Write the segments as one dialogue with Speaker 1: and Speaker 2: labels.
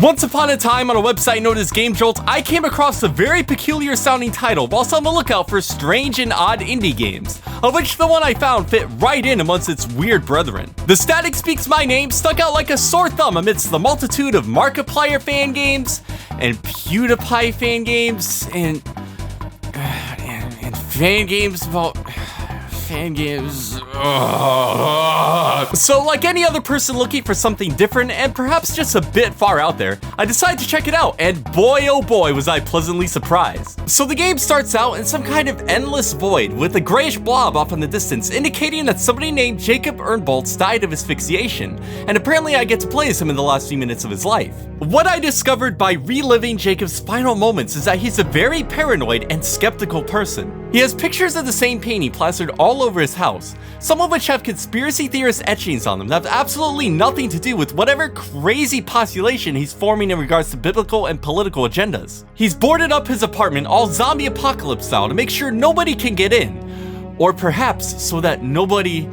Speaker 1: Once upon a time on a website known as Game Jolt, I came across a very peculiar sounding title whilst on the lookout for strange and odd indie games, of which the one I found fit right in amongst its weird brethren. The Static Speaks My Name stuck out like a sore thumb amidst the multitude of Markiplier fan games, and PewDiePie fan games, and fan games about fan games. So like any other person looking for something different and perhaps just a bit far out there, I decided to check it out, and boy oh boy was I pleasantly surprised. So the game starts out in some kind of endless void with a grayish blob off in the distance indicating that somebody named Jacob Earnbolts died of asphyxiation, and apparently I get to play as him in the last few minutes of his life. What I discovered by reliving Jacob's final moments is that he's a very paranoid and skeptical person. He has pictures of the same painting plastered all over his house, some of which have conspiracy theorist etchings on them that have absolutely nothing to do with whatever crazy postulation he's forming in regards to biblical and political agendas. He's boarded up his apartment all zombie apocalypse style to make sure nobody can get in, or perhaps so that nobody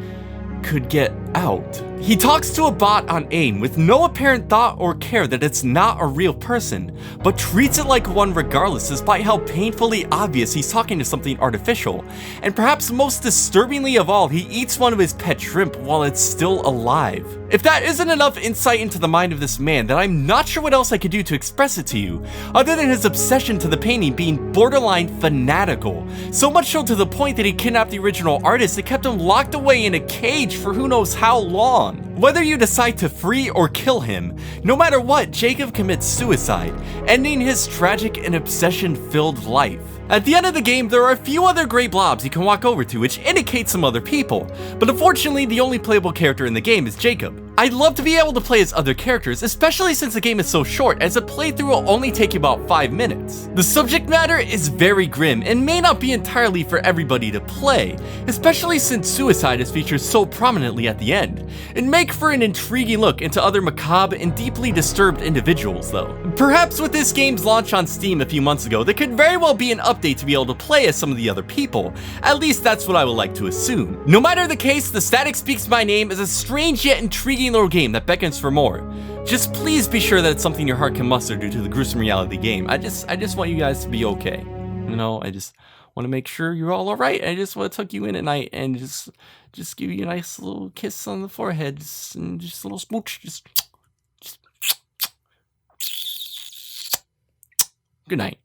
Speaker 1: could get out. He talks to a bot on AIM with no apparent thought or care that it's not a real person, but treats it like one regardless despite how painfully obvious he's talking to something artificial. And perhaps most disturbingly of all, he eats one of his pet shrimp while it's still alive. If that isn't enough insight into the mind of this man, then I'm not sure what else I could do to express it to you, other than his obsession to the painting being borderline fanatical. So much so to the point that he kidnapped the original artist and kept him locked away in a cage for who knows how long. Whether you decide to free or kill him, no matter what, Jacob commits suicide, ending his tragic and obsession-filled life. At the end of the game, there are a few other gray blobs you can walk over to which indicate some other people, but unfortunately the only playable character in the game is Jacob. I'd love to be able to play as other characters, especially since the game is so short, as a playthrough will only take you about 5 minutes. The subject matter is very grim and may not be entirely for everybody to play, especially since suicide is featured so prominently at the end. It'd make for an intriguing look into other macabre and deeply disturbed individuals though. Perhaps with this game's launch on Steam a few months ago, there could very well be an update to be able to play as some of the other people. At least that's what I would like to assume. No matter the case, The Static Speaks My Name is a strange yet intriguing little game that beckons for more. Just please be sure that it's something your heart can muster due to the gruesome reality of the game. I just want you guys to be okay. You know, I just want to make sure you're all alright. I just want to tuck you in at night and just give you a nice little kiss on the forehead, and just a little smooch. Just good night.